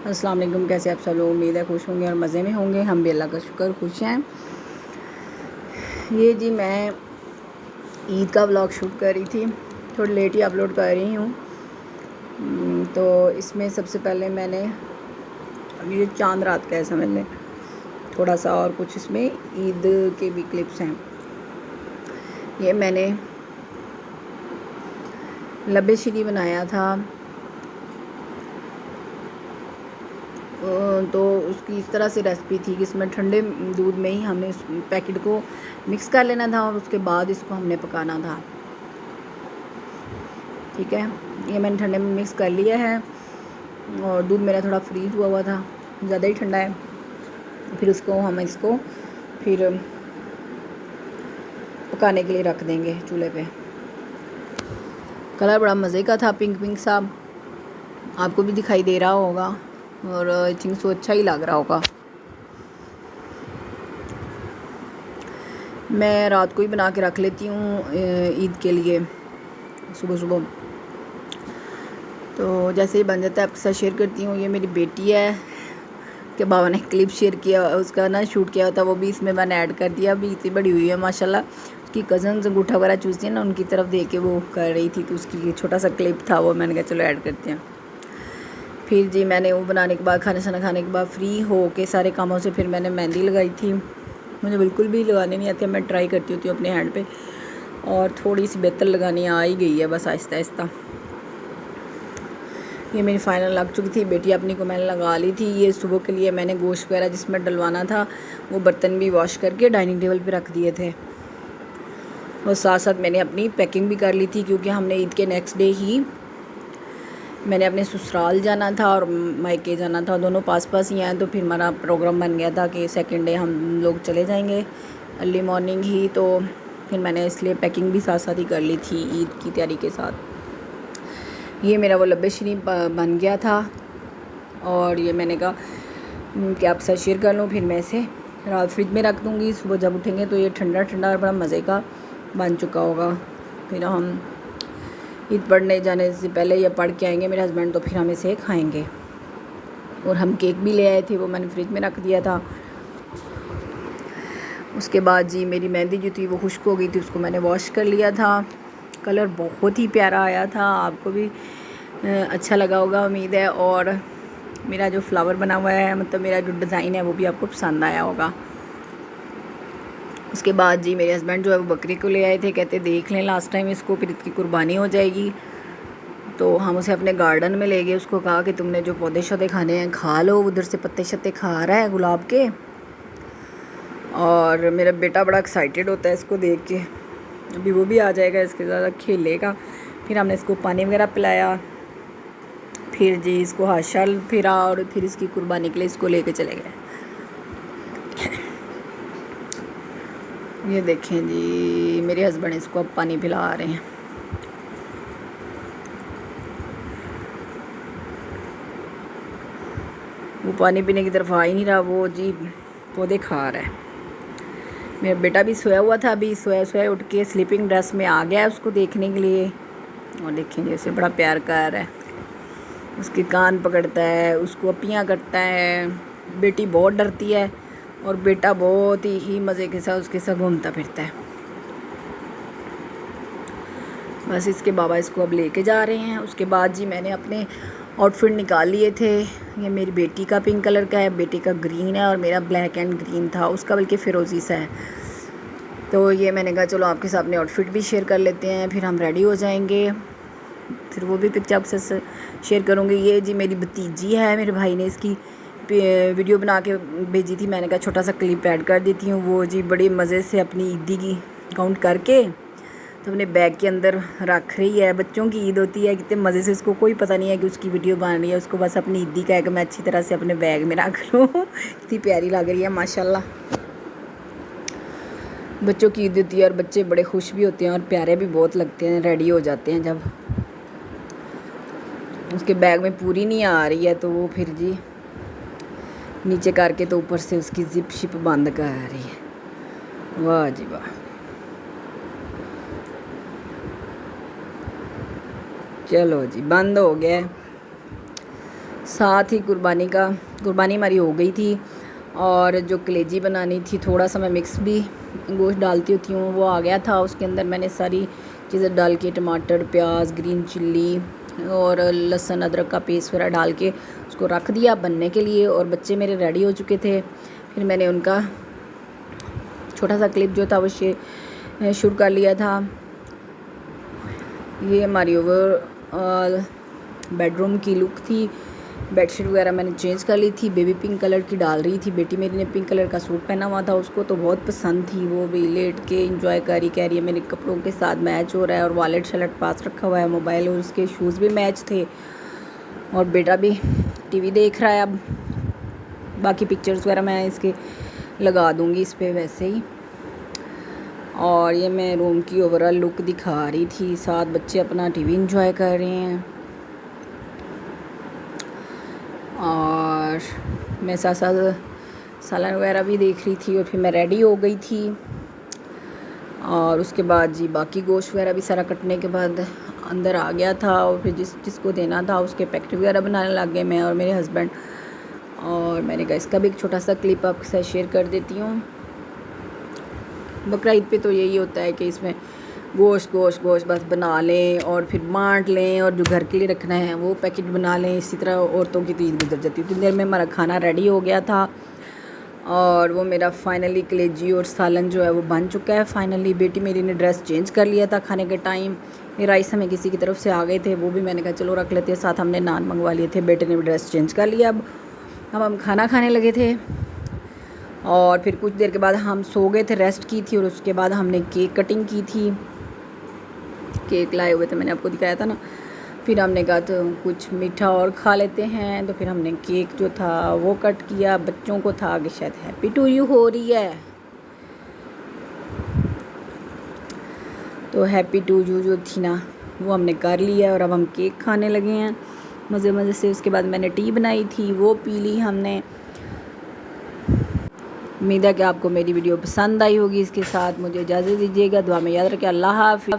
अस्सलाम वालेकुम। कैसे आप सब लोग? उम्मीद है खुश होंगे और मज़े में होंगे। हम भी अल्लाह का शुक्र खुश हैं। ये जी मैं ईद का व्लॉग शूट कर रही थी, थोड़ी लेट ही अपलोड कर रही हूँ। तो इसमें सबसे पहले मैंने ये चांद रात का है समझ लें, थोड़ा सा और कुछ इसमें ईद के भी क्लिप्स हैं। ये मैंने लब्बे शीरी बनाया था, तो उसकी इस तरह से रेसिपी थी कि इसमें ठंडे दूध में ही हमने उस पैकेट को मिक्स कर लेना था और उसके बाद इसको हमने पकाना था। ठीक है, ये मैंने ठंडे में मिक्स कर लिया है और दूध मेरा थोड़ा फ्रीज हुआ था, ज़्यादा ही ठंडा है। फिर इसको फिर पकाने के लिए रख देंगे चूल्हे पे। कलर बड़ा मज़े का था, पिंक पिंक सा, आपको भी दिखाई दे रहा होगा और आई थिंक सो अच्छा ही लग रहा होगा। मैं रात को ही बना के रख लेती हूँ ईद के लिए सुबह सुबह, तो जैसे ही बन जाता है आपके साथ शेयर करती हूँ। ये मेरी बेटी है कि बाबा ने क्लिप शेयर किया, उसका ना शूट किया होता, वो भी इसमें मैंने ऐड कर दिया। अभी इतनी बड़ी हुई है माशाल्लाह। उसकी कज़न्स अंगूठा वगैरह चूसती है ना, उनकी तरफ देख के वो कर रही थी, तो उसकी छोटा सा क्लिप था, वो मैंने कहा चलो ऐड करते हैं। फिर जी मैंने वो बनाने के बाद, खाना खाने के बाद फ्री हो के सारे कामों से फिर मैंने मेहंदी लगाई थी। मुझे बिल्कुल भी लगाने नहीं आती, मैं ट्राई करती होती हूँ अपने हैंड पे, और थोड़ी सी बेहतर लगानी आ ही गई है बस आहिस्ता आहिस्ता। ये मेरी फाइनल लग चुकी थी, बेटी अपनी को मैंने लगा ली थी। ये सुबह के लिए मैंने गोश्त वगैरह जिसमें डलवाना था वो बर्तन भी वॉश करके डाइनिंग टेबल पे रख दिए थे, और साथ साथ मैंने अपनी पैकिंग भी कर ली थी, क्योंकि हमने ईद के नेक्स्ट डे ही मैंने अपने ससुराल जाना था और मायके जाना था, दोनों पास पास ही हैं। तो फिर हमारा प्रोग्राम बन गया था कि सेकंड डे हम लोग चले जाएंगे अर्ली मॉर्निंग ही, तो फिर मैंने इसलिए पैकिंग भी साथ साथ ही कर ली थी ईद की तैयारी के साथ। ये मेरा वो लब्बे शीरी बन गया था और ये मैंने कहा कि आपके साथ शेयर कर लूँ। फिर मैं इसे रात फ्रिज में रख दूँगी, सुबह जब उठेंगे तो ये ठंडा ठंडा और बड़ा मज़े का बन चुका होगा। फिर हम ईद पढ़ने जाने से पहले या पढ़ के आएंगे मेरे हस्बैंड, तो फिर हम इसे खाएंगे। और हम केक भी ले आए थे, वो मैंने फ्रिज में रख दिया था। उसके बाद जी मेरी मेहंदी जो थी वो खुश्क हो गई थी, उसको मैंने वॉश कर लिया था। कलर बहुत ही प्यारा आया था, आपको भी अच्छा लगा होगा उम्मीद है। और मेरा जो फ्लावर बना हुआ है, मतलब मेरा जो डिज़ाइन है, वो भी आपको पसंद आया होगा। उसके बाद जी मेरे हस्बैंड जो है वो बकरी को ले आए थे, कहते देख लें लास्ट टाइम इसको, फिर इसकी कुर्बानी हो जाएगी। तो हम उसे अपने गार्डन में ले गए, उसको कहा कि तुमने जो पौधे शौधे खाने हैं खा लो, उधर से पत्ते शत्ते खा रहा है गुलाब के। और मेरा बेटा बड़ा एक्साइटेड होता है इसको देख के, अभी वो भी आ जाएगा, इसके ज़्यादा खेलेगा। फिर हमने इसको पानी वगैरह पिलाया, फिर जी इसको हाशल फिरा और फिर इसकी कुर्बानी के लिए इसको लेके चले गए। ये देखें जी मेरे हस्बैंड इसको अब पानी पिला रहे हैं। वो पानी पीने की तरफ आ ही नहीं रहा, वो जी पौधे खा रहा है। मेरा बेटा भी सोया हुआ था, अभी सोया सोया उठ के स्लीपिंग ड्रेस में आ गया है उसको देखने के लिए। और देखें जैसे बड़ा प्यार कर रहा है, उसके कान पकड़ता है, उसको अपियाँ करता है। बेटी बहुत डरती है और बेटा बहुत ही मज़े के साथ उसके साथ घूमता फिरता है। बस इसके बाबा इसको अब लेके जा रहे हैं। उसके बाद जी मैंने अपने आउटफिट निकाल लिए थे। ये मेरी बेटी का पिंक कलर का है, बेटी का ग्रीन है, और मेरा ब्लैक एंड ग्रीन था, उसका बल्कि फ़िरोज़ी सा है। तो ये मैंने कहा चलो आपके साथ अपने आउटफिट भी शेयर कर लेते हैं, फिर हम रेडी हो जाएंगे, फिर वो भी पिक्चर आपसे शेयर करूँगी। ये जी मेरी भतीजी है, मेरे भाई ने इसकी वीडियो बना के भेजी थी, मैंने कहा छोटा सा क्लिप ऐड कर देती हूँ। वो जी बड़ी मज़े से अपनी ईदी की काउंट करके तो अपने बैग के अंदर रख रही है। बच्चों की ईद होती है, कितने मज़े से, उसको कोई पता नहीं है कि उसकी वीडियो बन रही है, उसको बस अपनी ईदी का है कि मैं अच्छी तरह से अपने बैग में रख लूँ। कितनी प्यारी लग रही है माशाल्लाह। बच्चों की ईद होती है और बच्चे बड़े खुश भी होते हैं और प्यारे भी बहुत लगते हैं, रेडी हो जाते हैं। जब उसके बैग में पूरी नहीं आ रही है तो वो फिर जी नीचे करके तो ऊपर से उसकी जिप शिप बंद कर रही है। वाह जी वाह, चलो जी बंद हो गया। साथ ही कुर्बानी हमारी हो गई थी। और जो कलेजी बनानी थी, थोड़ा सा मैं मिक्स भी गोश्त डालती होती हूँ, वो आ गया था। उसके अंदर मैंने सारी चीज़ें डाल के, टमाटर, प्याज, ग्रीन चिल्ली और लहसुन अदरक का पेस्ट वगैरह डाल के उसको रख दिया बनने के लिए। और बच्चे मेरे रेडी हो चुके थे। फिर मैंने उनका छोटा सा क्लिप जो था वो शूट कर लिया था। ये हमारी ओवर बेडरूम की लुक थी। बेडशीट वगैरह मैंने चेंज कर ली थी। बेबी पिंक कलर की डाल रही थी। बेटी मेरी ने पिंक कलर का सूट पहना हुआ था, उसको तो बहुत पसंद थी। वो भी लेट के इंजॉय करी, कह रही है मेरे कपड़ों के साथ मैच हो रहा है। और वॉलेट शलेट पास रखा हुआ है, मोबाइल और उसके शूज़ भी मैच थे। और बेटा भी टीवी देख रहा है। अब बाकी पिक्चर्स वगैरह मैं इसके लगा दूँगी इस पर वैसे ही। और ये मैं रूम की ओवरऑल लुक दिखा रही थी। साथ बच्चे अपना टीवी इंजॉय कर रहे हैं और मैं साथ साथ सालन वगैरह भी देख रही थी। और फिर मैं रेडी हो गई थी। और उसके बाद जी बाकी गोश्त वगैरह भी सारा कटने के बाद अंदर आ गया था। और फिर जिसको देना था उसके पैकेट वगैरह बनाने लग गए, मैं और मेरे हस्बैंड। और मैंने कहा इसका भी एक छोटा सा क्लिप आपके साथ शेयर कर देती हूँ। बकरा ईद पे तो यही होता है कि इसमें गोश्त बस बना लें और फिर बांट लें, और जो घर के लिए रखना है वो पैकेट बना लें। इसी तरह औरतों की तो ईद गुजर जाती है। इतनी देर में हमारा खाना रेडी हो गया था। और वो मेरा फाइनली कलेजी और सालन जो है वो बन चुका है फाइनली। बेटी मेरी ने ड्रेस चेंज कर लिया था खाने के टाइम। ये राइस हमें किसी की तरफ से आ गए थे, वो भी मैंने कहा चलो रख लेते हैं। साथ हमने नान मंगवा लिए थे। बेटे ने भी ड्रेस चेंज कर लिया। अब हम खाना खाने लगे थे। और फिर कुछ देर के बाद हम सो गए थे, रेस्ट की थी। और उसके बाद हमने केक कटिंग की थी। केक लाए हुए थे, मैंने आपको दिखाया था ना। फिर हमने कहा तो कुछ मीठा और खा लेते हैं, तो फिर हमने केक जो था वो कट किया। बच्चों को था कि शायद हैप्पी टू यू हो रही है, तो हैप्पी टू यू जो थी ना वो हमने कर लिया। और अब हम केक खाने लगे हैं मज़े मज़े से। उसके बाद मैंने टी बनाई थी, वो पी ली हमने। उम्मीद है कि आपको मेरी वीडियो पसंद आई होगी। इसके साथ मुझे इजाज़त दीजिएगा। दुआ में याद रखें। अल्लाह हाफ़िज़।